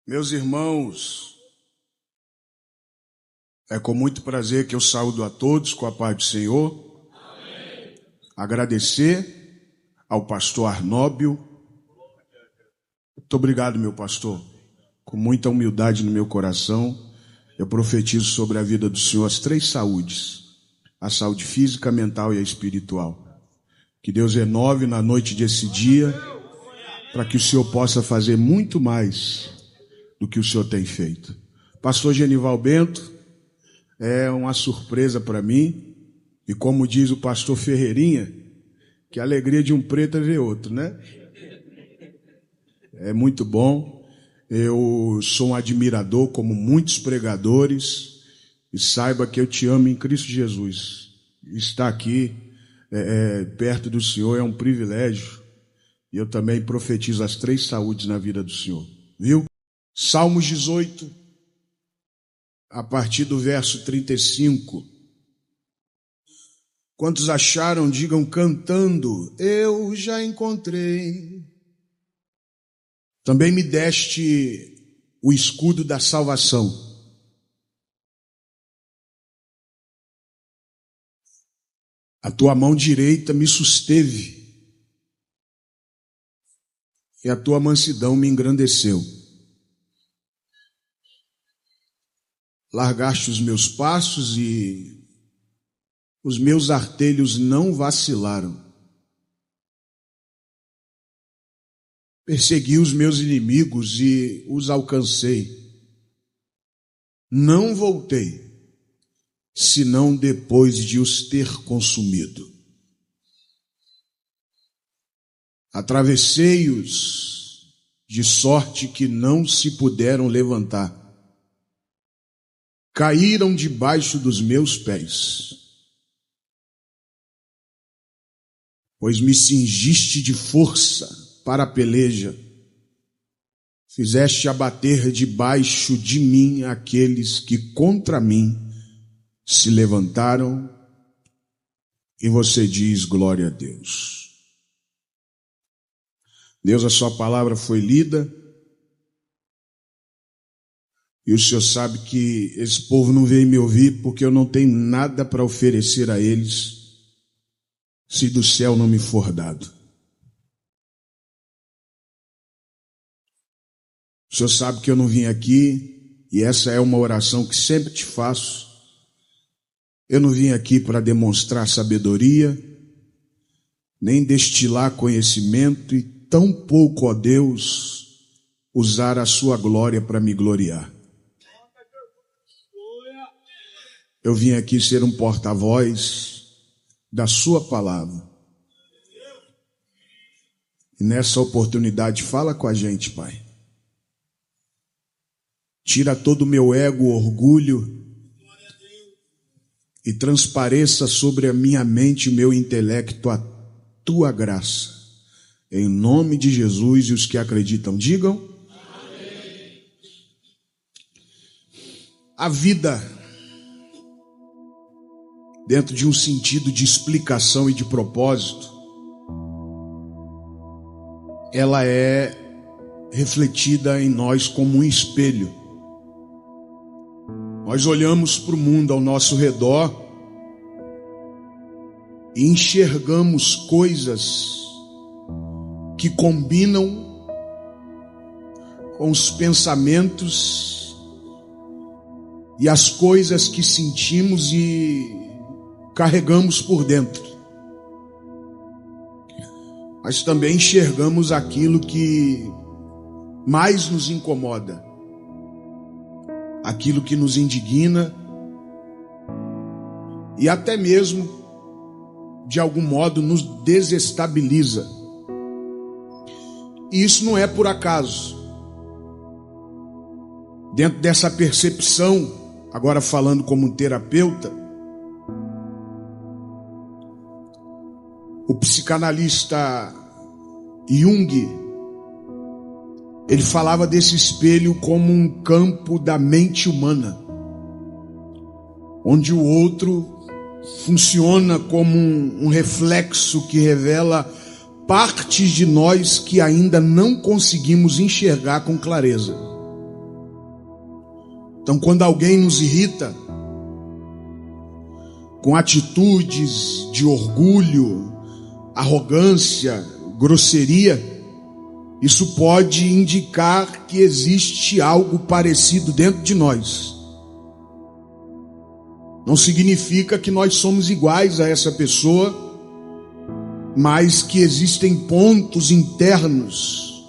Meus irmãos, é com muito prazer que eu saúdo a todos com a paz do Senhor. Amém. Agradecer ao pastor Arnóbio. Muito obrigado, meu pastor. Com muita humildade no meu coração, eu profetizo sobre a vida do Senhor as 3 saúdes: a saúde física, a mental e a espiritual. Que Deus renove na noite desse dia, para que o Senhor possa fazer muito mais do que o Senhor tem feito. Pastor Genival Bento, é uma surpresa para mim, e como diz o pastor Ferreirinha, que a alegria de um preto é ver outro, né? É muito bom. Eu sou um admirador, como muitos pregadores, e saiba que eu te amo em Cristo Jesus. Estar aqui perto do Senhor é um privilégio, e eu também profetizo as 3 saúdes na vida do Senhor, viu? Salmos 18, a partir do verso 35. Quantos acharam, digam cantando: eu já encontrei. Também me deste o escudo da salvação. A tua mão direita me susteve, e a tua mansidão me engrandeceu. Largaste os meus passos e os meus artelhos não vacilaram. Persegui os meus inimigos e os alcancei. Não voltei, senão depois de os ter consumido. Atravessei-os de sorte que não se puderam levantar. Caíram debaixo dos meus pés. Pois me cingiste de força para a peleja, fizeste abater debaixo de mim aqueles que contra mim se levantaram, e você diz: glória a Deus. Deus, a sua palavra foi lida, e o Senhor sabe que esse povo não veio me ouvir porque eu não tenho nada para oferecer a eles, se do céu não me for dado. O Senhor sabe que eu não vim aqui, e essa é uma oração que sempre te faço. Eu não vim aqui para demonstrar sabedoria, nem destilar conhecimento, e tampouco, ó Deus, usar a sua glória para me gloriar. Eu vim aqui ser um porta-voz da sua palavra. E nessa oportunidade, fala com a gente, Pai. Tira todo o meu ego, orgulho, e transpareça sobre a minha mente e meu intelecto a tua graça. Em nome de Jesus, e os que acreditam, digam. Amém. A vida, dentro de um sentido de explicação e de propósito, ela é refletida em nós como um espelho. Nós olhamos para o mundo ao nosso redor e enxergamos coisas que combinam com os pensamentos e as coisas que sentimos e carregamos por dentro. Mas também enxergamos aquilo que mais nos incomoda, aquilo que nos indigna e até mesmo, de algum modo, nos desestabiliza. E isso não é por acaso. Dentro dessa percepção, agora falando como um terapeuta, o psicanalista Jung, ele falava desse espelho como um campo da mente humana, onde o outro funciona como um reflexo que revela partes de nós que ainda não conseguimos enxergar com clareza. Então, quando alguém nos irrita com atitudes de orgulho, arrogância, grosseria, isso pode indicar que existe algo parecido dentro de nós. Não significa que nós somos iguais a essa pessoa, mas que existem pontos internos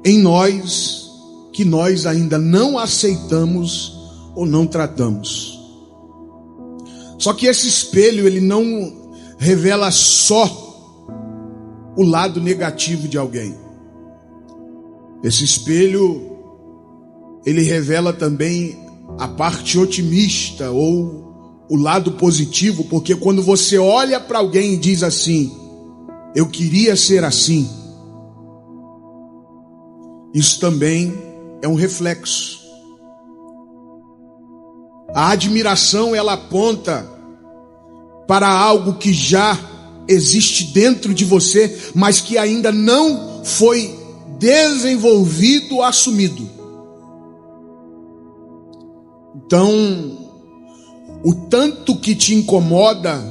em nós que nós ainda não aceitamos ou não tratamos. Só que esse espelho, ele não revela só o lado negativo de alguém. Esse espelho, ele revela também a parte otimista ou o lado positivo, porque quando você olha para alguém e diz assim: eu queria ser assim, isso também é um reflexo. A admiração, ela aponta para algo que já existe dentro de você, mas que ainda não foi desenvolvido, assumido. Então, o tanto que te incomoda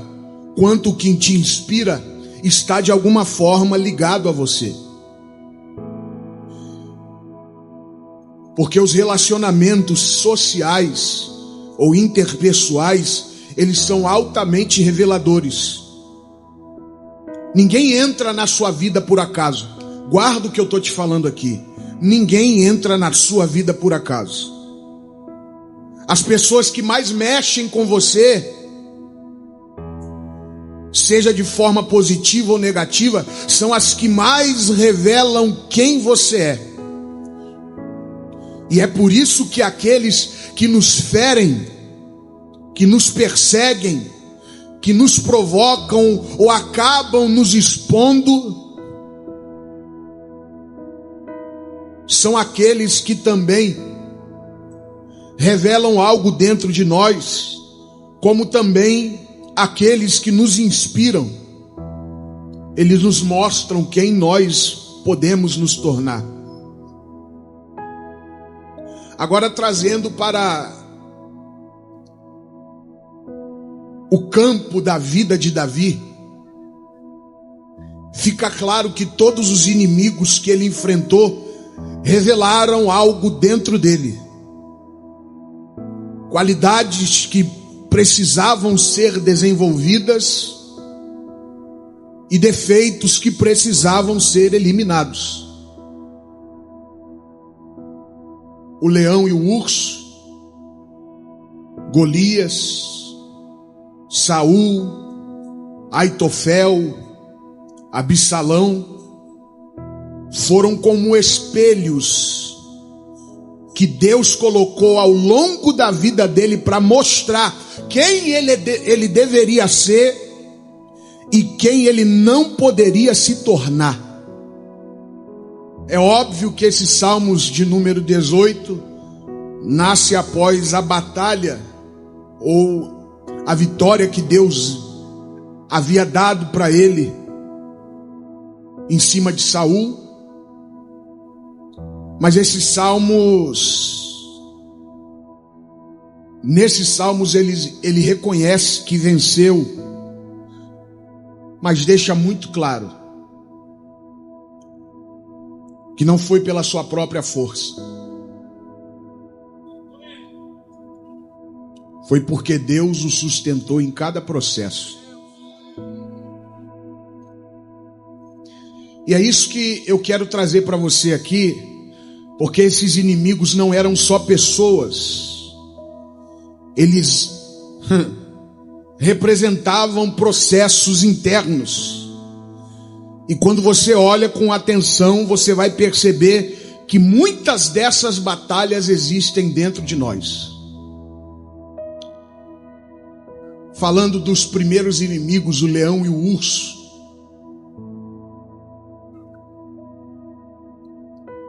quanto o que te inspira está de alguma forma ligado a você. Porque os relacionamentos sociais ou interpessoais, eles são altamente reveladores. Ninguém entra na sua vida por acaso. Guarda o que eu estou te falando aqui. Ninguém entra na sua vida por acaso. As pessoas que mais mexem com você, seja de forma positiva ou negativa, são as que mais revelam quem você é. E é por isso que aqueles que nos ferem, que nos perseguem, que nos provocam ou acabam nos expondo, são aqueles que também revelam algo dentro de nós, como também aqueles que nos inspiram. Eles nos mostram quem nós podemos nos tornar. Agora, trazendo para o campo da vida de Davi, fica claro que todos os inimigos que ele enfrentou revelaram algo dentro dele. Qualidades que precisavam ser desenvolvidas e defeitos que precisavam ser eliminados. O leão e o urso, Golias, Saul, Aitofel, Absalão, foram como espelhos que Deus colocou ao longo da vida dele para mostrar quem ele deveria ser e quem ele não poderia se tornar. É óbvio que esses Salmos de número 18 nasce após a batalha ou a vitória que Deus havia dado para ele em cima de Saul. Mas nesses salmos ele reconhece que venceu, mas deixa muito claro que não foi pela sua própria força. Foi porque Deus o sustentou em cada processo. E é isso que eu quero trazer para você aqui, porque esses inimigos não eram só pessoas, eles representavam processos internos. E quando você olha com atenção, você vai perceber que muitas dessas batalhas existem dentro de nós. Falando dos primeiros inimigos, o leão e o urso.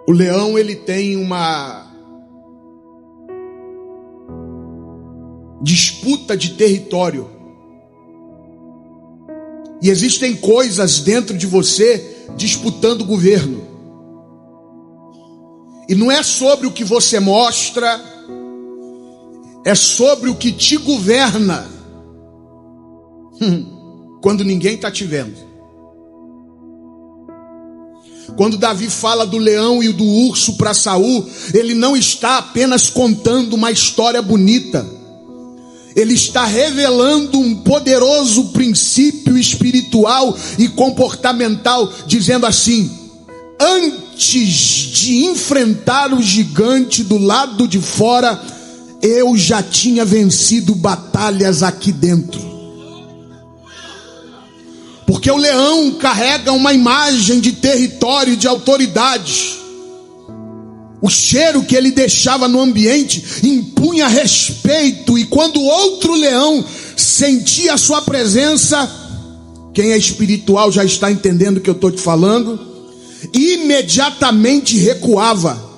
O leão, ele tem uma disputa de território. E existem coisas dentro de você disputando o governo. E não é sobre o que você mostra, é sobre o que te governa quando ninguém está te vendo. Quando Davi fala do leão e do urso para Saul, ele não está apenas contando uma história bonita. Ele está revelando um poderoso princípio espiritual e comportamental, dizendo assim: antes de enfrentar o gigante do lado de fora, eu já tinha vencido batalhas aqui dentro. Porque o leão carrega uma imagem de território, de autoridade. O cheiro que ele deixava no ambiente impunha respeito, e quando outro leão sentia a sua presença, quem é espiritual já está entendendo o que eu estou te falando, imediatamente recuava.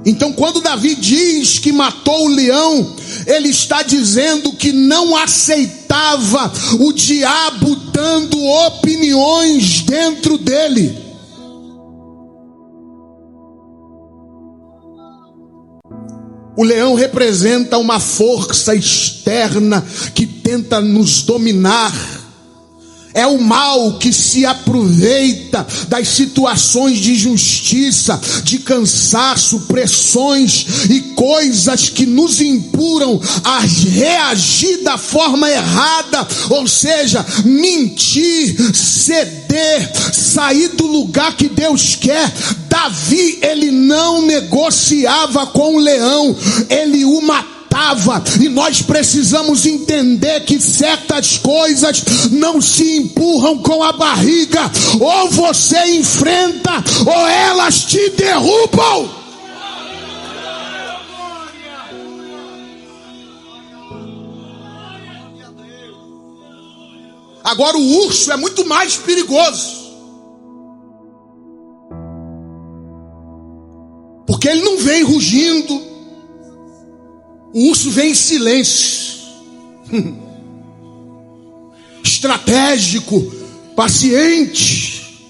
Então, quando Davi diz que matou o leão, ele está dizendo que não aceitava o diabo dando opiniões dentro dele. O leão representa uma força externa que tenta nos dominar. É o mal que se aproveita das situações de injustiça, de cansaço, pressões e coisas que nos impuram a reagir da forma errada, ou seja, mentir, ceder, sair do lugar que Deus quer. Davi, ele não negociava com o leão, ele o matava. E nós precisamos entender que certas coisas não se empurram com a barriga. Ou você enfrenta, ou elas te derrubam. Agora o urso é muito mais perigoso, porque ele não vem rugindo. O urso vem em silêncio, estratégico, paciente.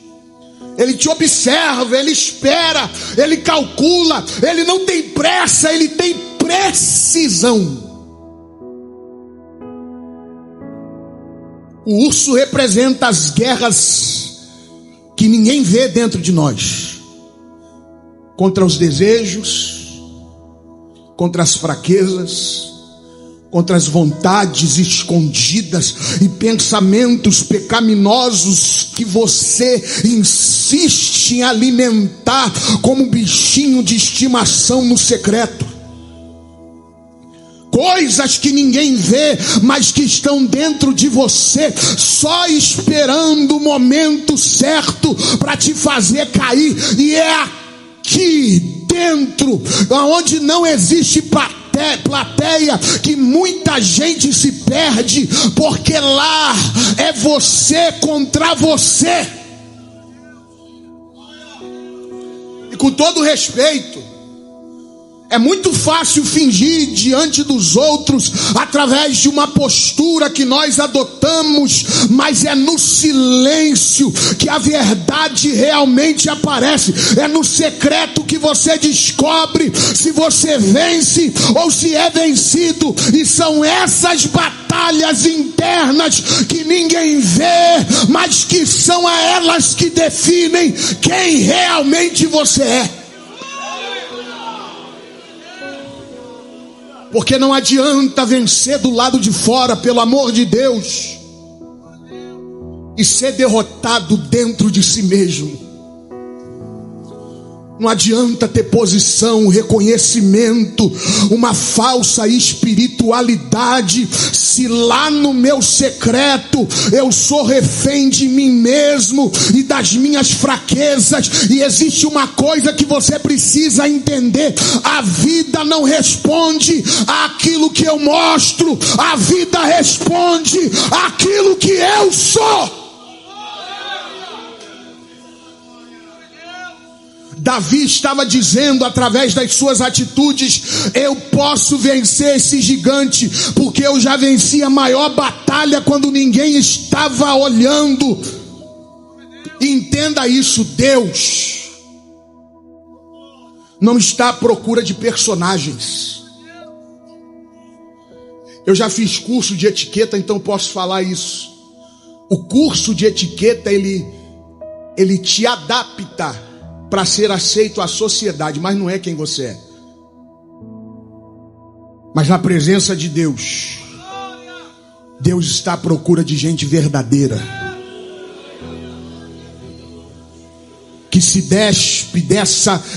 Ele te observa, ele espera, ele calcula, ele não tem pressa, ele tem precisão. O urso representa as guerras que ninguém vê dentro de nós, contra os desejos, contra as fraquezas, contra as vontades escondidas e pensamentos pecaminosos que você insiste em alimentar como um bichinho de estimação no secreto. Coisas que ninguém vê, mas que estão dentro de você, só esperando o momento certo para te fazer cair. E é aqui dentro, onde não existe plateia, que muita gente se perde, porque lá é você contra você. E com todo respeito, é muito fácil fingir diante dos outros através de uma postura que nós adotamos, mas é no silêncio que a verdade realmente aparece. É no secreto que você descobre se você vence ou se é vencido. E são essas batalhas internas que ninguém vê, mas que são elas que definem quem realmente você é. Porque não adianta vencer do lado de fora, pelo amor de Deus, e ser derrotado dentro de si mesmo. Não adianta ter posição, reconhecimento, uma falsa espiritualidade, se lá no meu secreto eu sou refém de mim mesmo e das minhas fraquezas. E existe uma coisa que você precisa entender: a vida não responde àquilo que eu mostro, a vida responde àquilo que eu sou. Davi estava dizendo através das suas atitudes: eu posso vencer esse gigante, porque eu já venci a maior batalha quando ninguém estava olhando. Entenda isso: Deus não está à procura de personagens. Eu já fiz curso de etiqueta, então posso falar isso. O curso de etiqueta, ele te adapta para ser aceito à sociedade, mas não é quem você é. Mas na presença de Deus, Deus está à procura de gente verdadeira, que se despe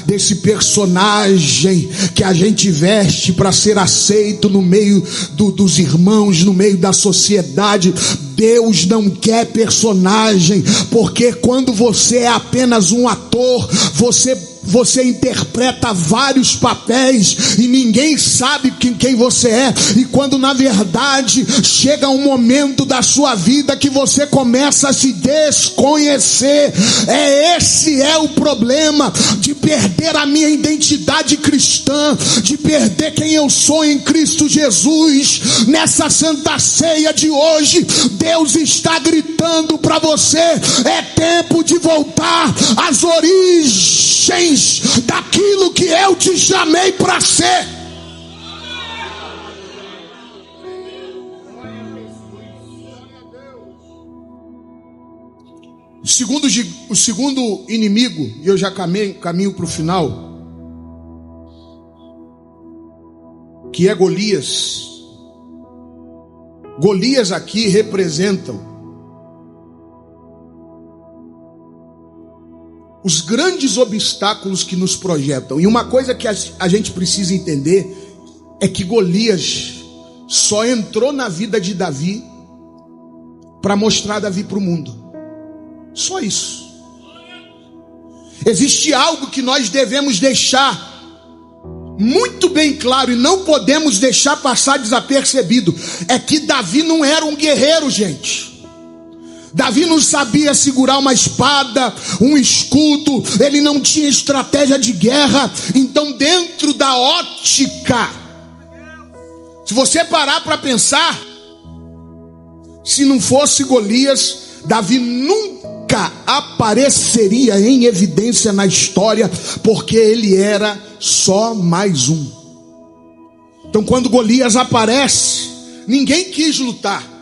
desse personagem que a gente veste para ser aceito no meio dos irmãos, no meio da sociedade. Deus não quer personagem, porque quando você é apenas um ator, você interpreta vários papéis e ninguém sabe quem você é. E quando na verdade chega um momento da sua vida que você começa a se desconhecer, esse é o problema de perder a minha identidade cristã, de perder quem eu sou em Cristo Jesus. Nessa santa ceia de hoje, Deus está gritando para você: é tempo de voltar às origens daquilo que eu te chamei para ser. O segundo inimigo, e eu já caminho para o final, que é Golias. Golias aqui representam os grandes obstáculos que nos projetam. E uma coisa que a gente precisa entender é que Golias só entrou na vida de Davi para mostrar Davi para o mundo. Só isso. Existe algo que nós devemos deixar muito bem claro e não podemos deixar passar desapercebido. É que Davi não era um guerreiro, gente. Davi não sabia segurar uma espada, um escudo, ele não tinha estratégia de guerra. Então, dentro da ótica, se você parar para pensar, se não fosse Golias, Davi nunca apareceria em evidência na história, porque ele era só mais um. Então, quando Golias aparece, ninguém quis lutar.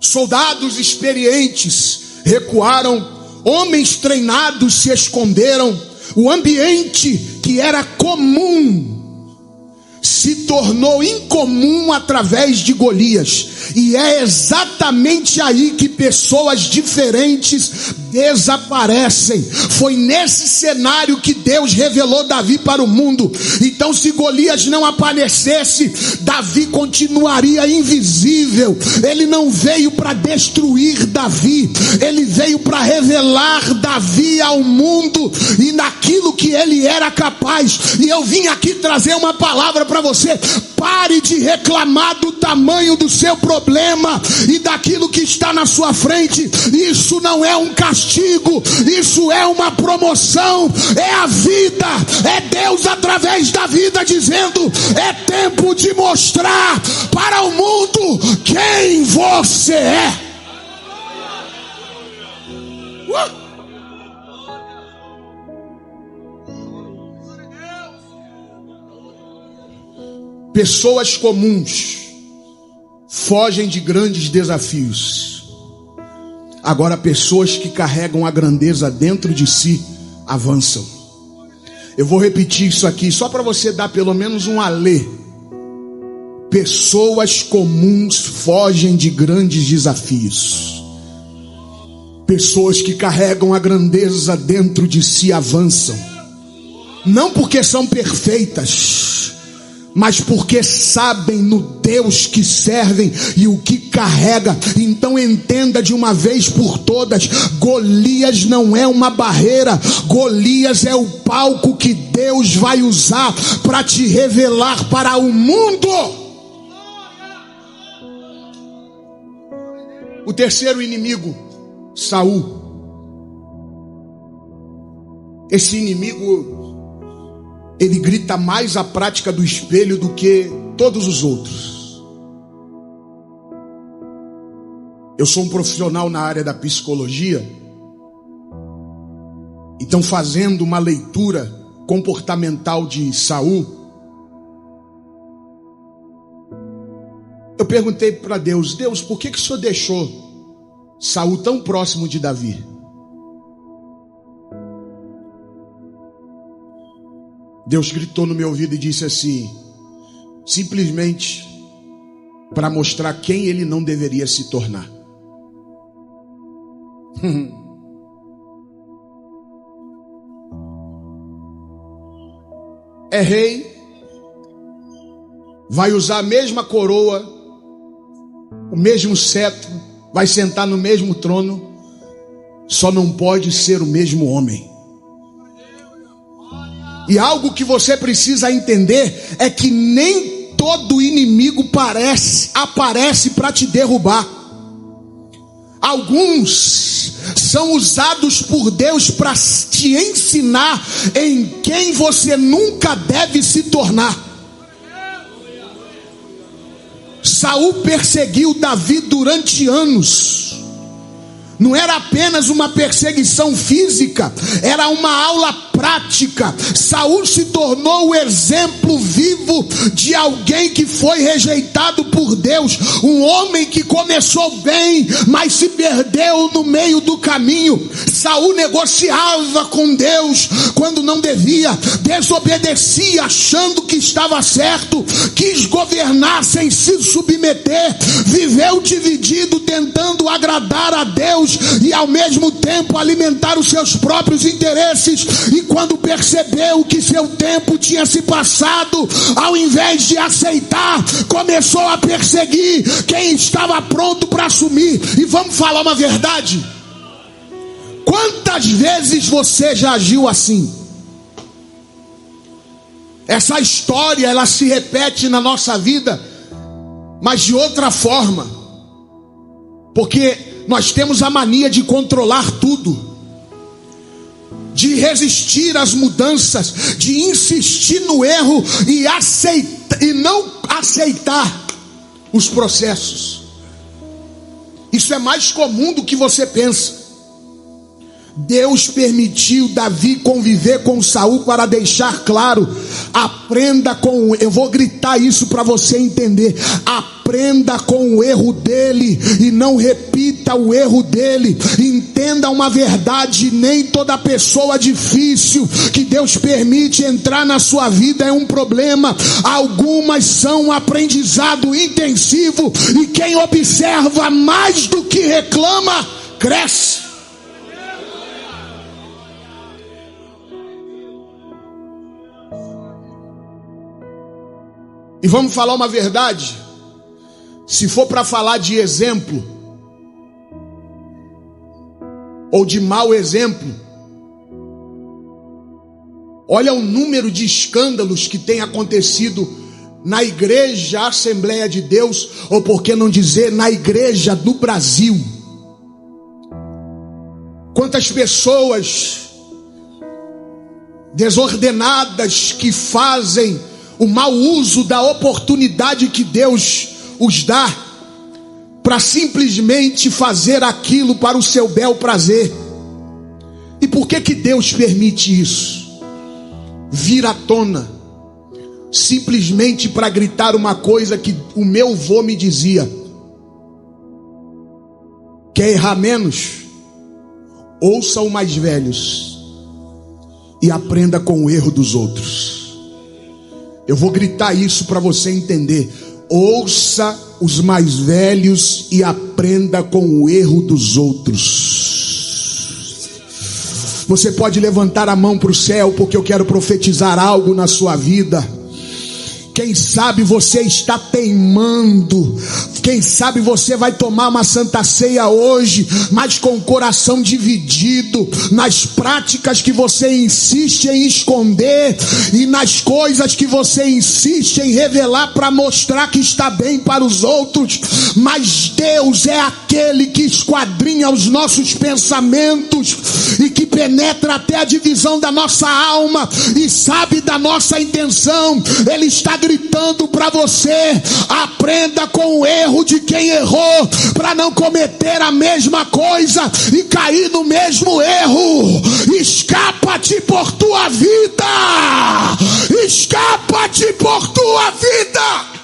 Soldados experientes recuaram, homens treinados se esconderam. O ambiente que era comum se tornou incomum através de Golias. E é exatamente aí que pessoas diferentes desaparecem. Foi nesse cenário que Deus revelou Davi para o mundo. Então, se Golias não aparecesse, Davi continuaria invisível. Ele não veio para destruir Davi, ele veio para revelar Davi ao mundo e naquilo que ele era capaz. E eu vim aqui trazer uma palavra para você: pare de reclamar do tamanho do seu problema e daquilo que está na sua frente. Isso não é um castigo, isso é uma promoção, é a vida, é Deus através da vida dizendo: é tempo de mostrar para o mundo quem você é. Pessoas comuns fogem de grandes desafios. Agora, pessoas que carregam a grandeza dentro de si avançam. Eu vou repetir isso aqui só para você dar pelo menos um alê. Pessoas comuns fogem de grandes desafios. Pessoas que carregam a grandeza dentro de si avançam. Não porque são perfeitas, mas porque sabem no Deus que servem e o que carrega. Então entenda de uma vez por todas: Golias não é uma barreira, Golias é o palco que Deus vai usar para te revelar para o mundo. O terceiro inimigo, Saul. Esse inimigo, ele grita mais a prática do espelho do que todos os outros. Eu sou um profissional na área da psicologia. Então, fazendo uma leitura comportamental de Saul, Eu perguntei para Deus: Deus, por que o Senhor deixou Saul tão próximo de Davi? Deus gritou no meu ouvido e disse assim: simplesmente para mostrar quem ele não deveria se tornar. É rei, vai usar a mesma coroa, o mesmo cetro, vai sentar no mesmo trono, só não pode ser o mesmo homem. E algo que você precisa entender é que nem todo inimigo aparece para te derrubar. Alguns são usados por Deus para te ensinar em quem você nunca deve se tornar. Saul perseguiu Davi durante anos. Não era apenas uma perseguição física, era uma aula prática. Saul se tornou o exemplo vivo de alguém que foi rejeitado por Deus, um homem que começou bem, mas se perdeu no meio do caminho. Saul negociava com Deus quando não devia, desobedecia achando que estava certo, quis governar sem se submeter, viveu dividido tentando agradar a Deus e ao mesmo tempo alimentar os seus próprios interesses. E quando percebeu que seu tempo tinha se passado, ao invés de aceitar, começou a perseguir quem estava pronto para assumir. E vamos falar uma verdade: quantas vezes você já agiu assim? Essa história, ela se repete na nossa vida, mas de outra forma, porque nós temos a mania de controlar tudo, de resistir às mudanças, de insistir no erro e não aceitar os processos. Isso é mais comum do que você pensa. Deus permitiu Davi conviver com Saul para deixar claro: aprenda com, eu vou gritar isso para você entender, aprenda com o erro dele e não repita o erro dele. Entenda uma verdade: nem toda pessoa difícil que Deus permite entrar na sua vida é um problema. Algumas são um aprendizado intensivo, e quem observa mais do que reclama, cresce. E vamos falar uma verdade: se for para falar de exemplo ou de mau exemplo, olha o número de escândalos que tem acontecido na igreja Assembleia de Deus, ou por que não dizer na igreja do Brasil. Quantas pessoas desordenadas que fazem o mau uso da oportunidade que Deus os dá para simplesmente fazer aquilo para o seu bel prazer. E por que Deus permite isso? Vir à tona, simplesmente para gritar uma coisa que o meu vô me dizia: quer errar menos? Ouça os mais velhos e aprenda com o erro dos outros. Eu vou gritar isso para você entender: ouça os mais velhos e aprenda com o erro dos outros. Você pode levantar a mão para o céu, porque eu quero profetizar algo na sua vida. Quem sabe você está teimando, quem sabe você vai tomar uma santa ceia hoje, mas com o coração dividido, nas práticas que você insiste em esconder e nas coisas que você insiste em revelar para mostrar que está bem para os outros. Mas Deus é aquele que esquadrinha os nossos pensamentos e que penetra até a divisão da nossa alma e sabe da nossa intenção. Ele está gritando para você: aprenda com o erro de quem errou, para não cometer a mesma coisa e cair no mesmo erro. Escapa-te por tua vida, escapa-te por tua vida.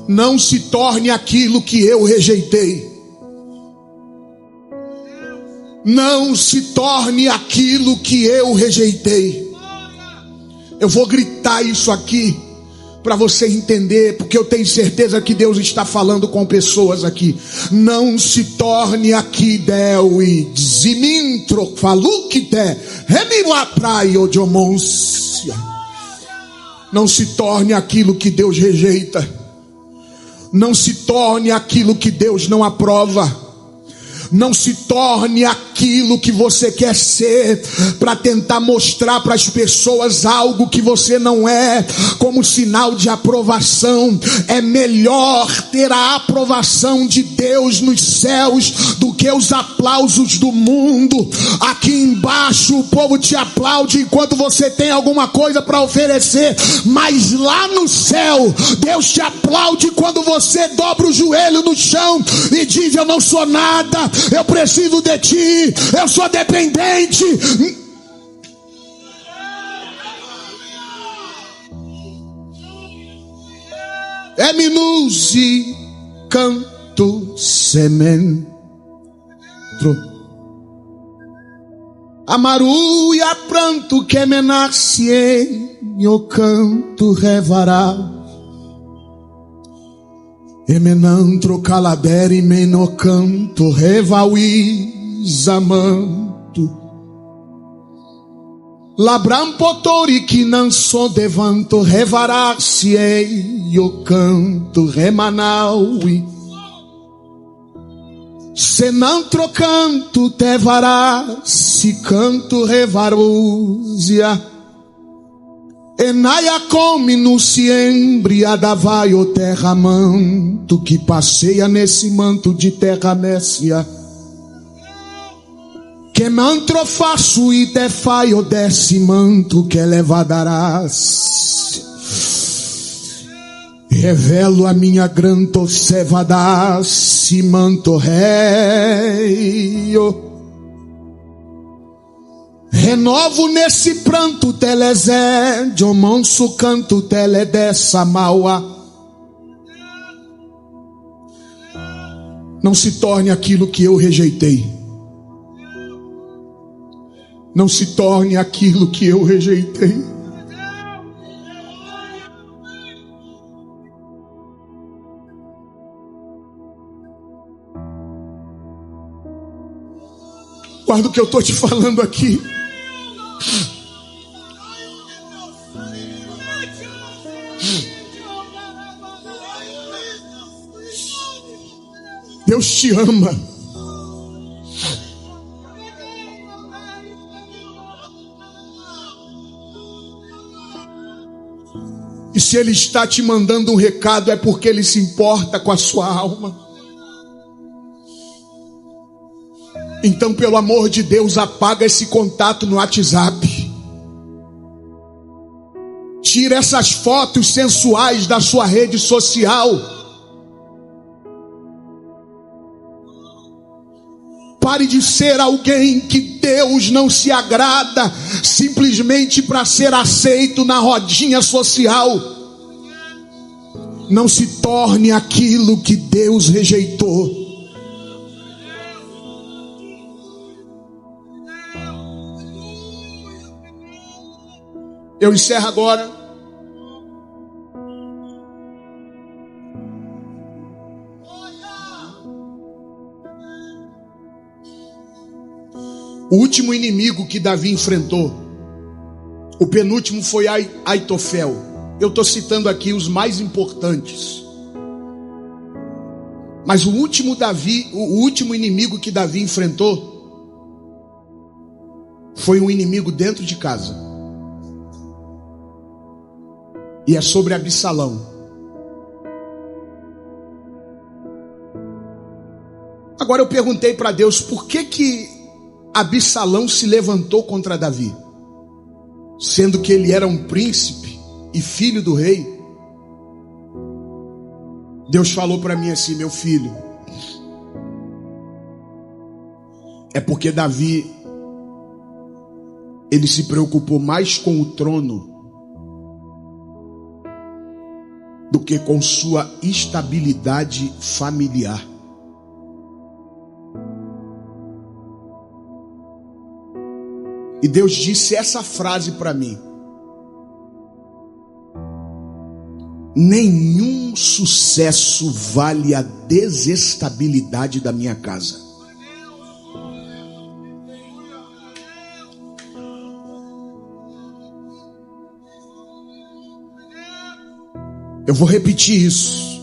Não se torne aquilo que eu rejeitei. Não se torne aquilo que eu rejeitei. Eu vou gritar isso aqui para você entender, porque eu tenho certeza que Deus está falando com pessoas aqui. Não se torne aqui Deui Zimintro Falukite Remilapraio de Omôncia. Não se torne aquilo que Deus rejeita. Não se torne aquilo que Deus não aprova. Não se torne aquilo que você quer ser para tentar mostrar para as pessoas algo que você não é, como sinal de aprovação. É melhor ter a aprovação de Deus nos céus do que os aplausos do mundo. Aqui embaixo o povo te aplaude enquanto você tem alguma coisa para oferecer, mas lá no céu Deus te aplaude quando você dobra o joelho no chão e diz: eu não sou nada, eu preciso de ti, eu sou dependente. É minuzi canto sementro amaruia pranto que me nasce eu canto revará. Emenantro calabere menocanto revaui zamanto labram potori que não sou devanto revará-se eu canto remanaui senantro canto tevará-se canto revarúzia. Enaia come no siembriada vai o terramanto que passeia nesse manto de terra messia. Que mantro faço e te faio desse manto que levadarás. Revelo a minha granto sevadasse manto reio. Renovo nesse pranto telezé, de um manso canto tele dessa maua. Não se torne aquilo que eu rejeitei. Não se torne aquilo que eu rejeitei. Guarda o que eu estou te falando aqui. Deus te ama. E se Ele está te mandando um recado, é porque Ele se importa com a sua alma. Então, pelo amor de Deus, apaga esse contato no WhatsApp. Tira essas fotos sensuais da sua rede social. Pare de ser alguém que Deus não se agrada simplesmente para ser aceito na rodinha social. Não se torne aquilo que Deus rejeitou. Eu encerro agora. O último inimigo que Davi enfrentou, o penúltimo foi Aitofel. Eu estou citando aqui os mais importantes. Mas o último inimigo que Davi enfrentou foi um inimigo dentro de casa. E é sobre Absalão. Agora eu perguntei para Deus, por que Absalão se levantou contra Davi? Sendo que ele era um príncipe e filho do rei. Deus falou para mim assim: meu filho, é porque Davi, ele se preocupou mais com o trono do que com sua estabilidade familiar. E Deus disse essa frase para mim: nenhum sucesso vale a desestabilidade da minha casa. Eu vou repetir isso.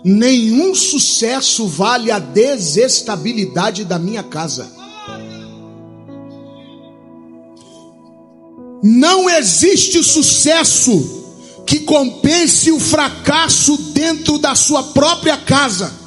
Nenhum sucesso vale a desestabilidade da minha casa. Não existe sucesso que compense o fracasso dentro da sua própria casa.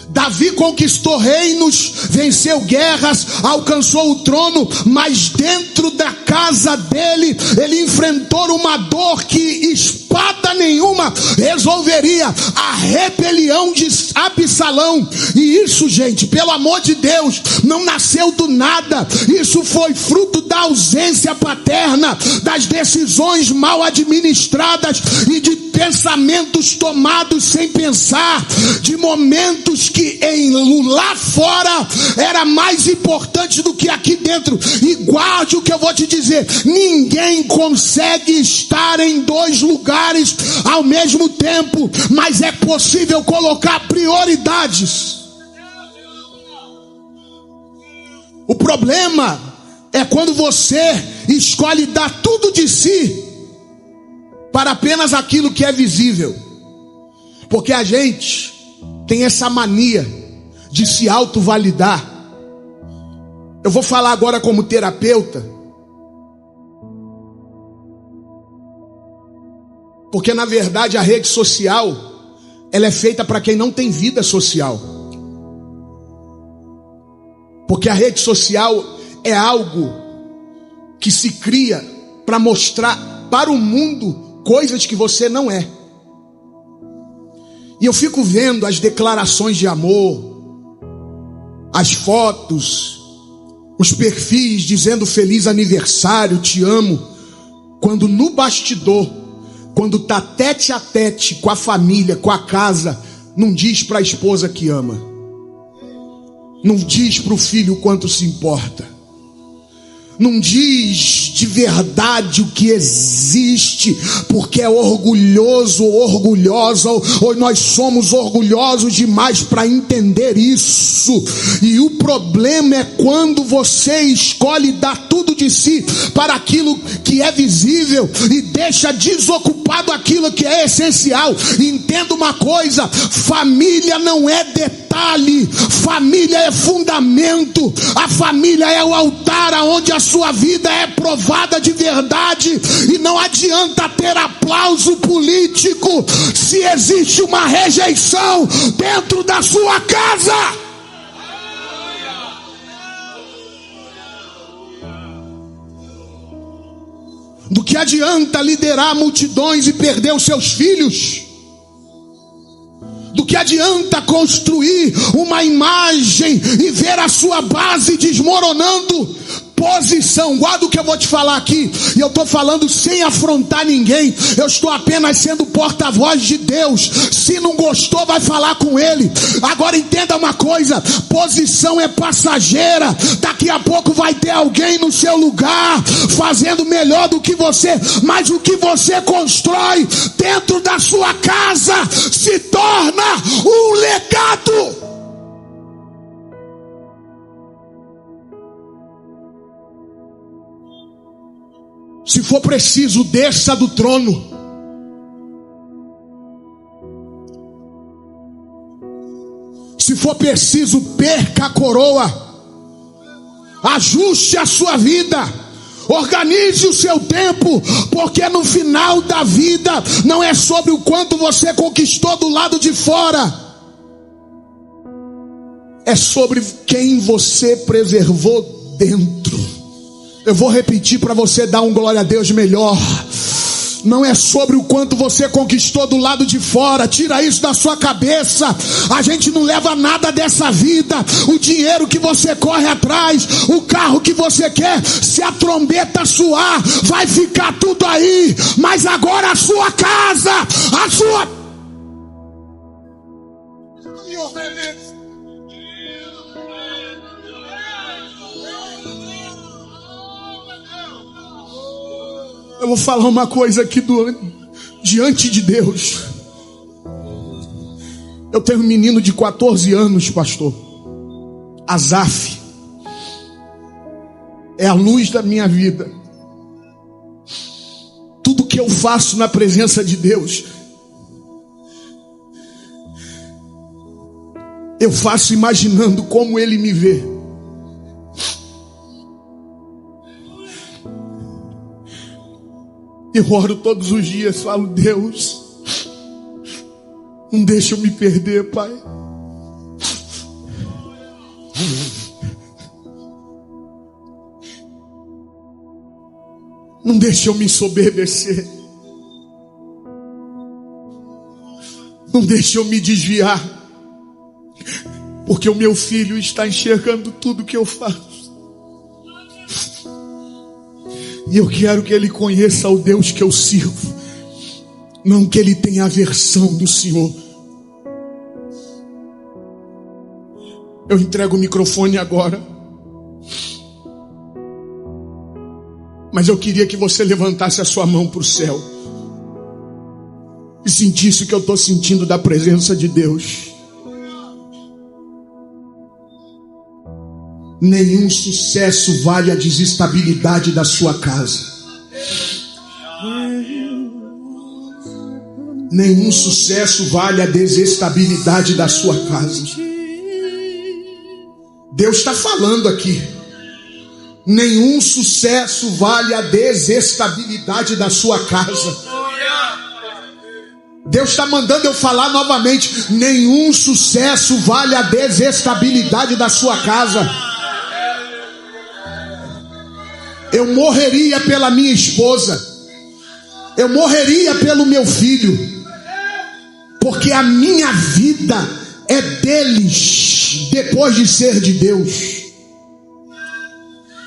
Davi conquistou reinos, venceu guerras, alcançou o trono, mas dentro da casa dele, ele enfrentou uma dor que espada nenhuma resolveria: a rebelião de Absalão. E isso, gente, pelo amor de Deus, não nasceu do nada. Isso foi fruto da ausência paterna, das decisões mal administradas e de pensamentos tomados sem pensar, de momentos que lá fora era mais importante do que aqui dentro. E guarde o que eu vou te dizer: ninguém consegue estar em dois lugares ao mesmo tempo, mas é possível colocar prioridades. O problema é quando você escolhe dar tudo de si para apenas aquilo que é visível. Porque a gente tem essa mania de se autovalidar. Eu vou falar agora como terapeuta, porque na verdade a rede social, ela é feita para quem não tem vida social. Porque a rede social é algo que se cria para mostrar para o mundo coisas que você não é. E eu fico vendo as declarações de amor, as fotos, os perfis dizendo feliz aniversário, te amo, quando no bastidor, quando tá tete a tete com a família, com a casa, não diz para a esposa que ama, não diz para o filho o quanto se importa, não diz de verdade o que existe, porque é orgulhoso ou orgulhosa, ou nós somos orgulhosos demais para entender isso. E o problema é quando você escolhe dar tudo de si para aquilo que é visível e deixa desocupado aquilo que é essencial. Entenda uma coisa: família não é detalhe, família é fundamento. A família é o altar aonde a sua vida é provada de verdade. E não adianta ter aplauso político se existe uma rejeição dentro da sua casa. Do que adianta liderar multidões e perder os seus filhos? Do que adianta construir uma imagem e ver a sua base desmoronando? Posição, guarda o que eu vou te falar aqui, e eu estou falando sem afrontar ninguém, eu estou apenas sendo porta-voz de Deus. Se não gostou, vai falar com ele. Agora entenda uma coisa: posição é passageira. Daqui a pouco vai ter alguém no seu lugar fazendo melhor do que você, mas o que você constrói dentro da sua casa se torna um legado. Se for preciso, desça do trono. Se for preciso, perca a coroa. Ajuste a sua vida. Organize o seu tempo, porque no final da vida não é sobre o quanto você conquistou do lado de fora, é sobre quem você preservou dentro. Eu vou repetir para você dar um glória a Deus melhor. não é sobre o quanto você conquistou do lado de fora. Tira isso da sua cabeça. A gente não leva nada dessa vida. O dinheiro que você corre atrás, o carro que você quer, se a trombeta soar, vai ficar tudo aí. Mas agora a sua casa, a sua... Eu vou falar uma coisa aqui diante de Deus. Eu tenho um menino de 14 anos, pastor. Azaf. É a luz da minha vida. Tudo que eu faço na presença de Deus, eu faço imaginando como Ele me vê. Eu oro todos os dias, falo: Deus, não deixa eu me perder, Pai. Não deixa eu me ensoberbecer. Não deixa eu me desviar. Porque o meu filho está enxergando tudo que eu faço. E eu quero que ele conheça o Deus que eu sirvo. Não que ele tenha aversão do Senhor. Eu entrego o microfone agora. Mas eu queria que você levantasse a sua mão para o céu e sentisse o que eu estou sentindo da presença de Deus. Nenhum sucesso vale a desestabilidade da sua casa. Nenhum sucesso vale a desestabilidade da sua casa. Deus está falando aqui. Nenhum sucesso vale a desestabilidade da sua casa. Deus está mandando eu falar novamente. Nenhum sucesso vale a desestabilidade da sua casa. Eu morreria pela minha esposa. Eu morreria pelo meu filho. Porque a minha vida é deles, depois de ser de Deus.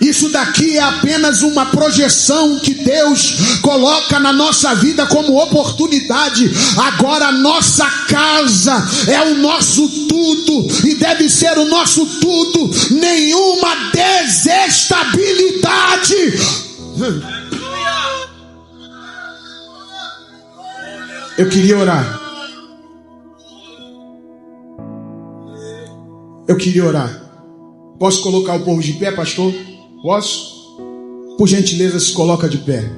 Isso daqui é apenas uma projeção que Deus coloca na nossa vida como oportunidade. Agora a nossa casa é o nosso tudo e deve ser o nosso tudo. Nenhuma desestabilidade. Eu queria orar. Eu queria orar. Posso colocar o povo de pé, pastor? Posso? Por gentileza, se coloca de pé.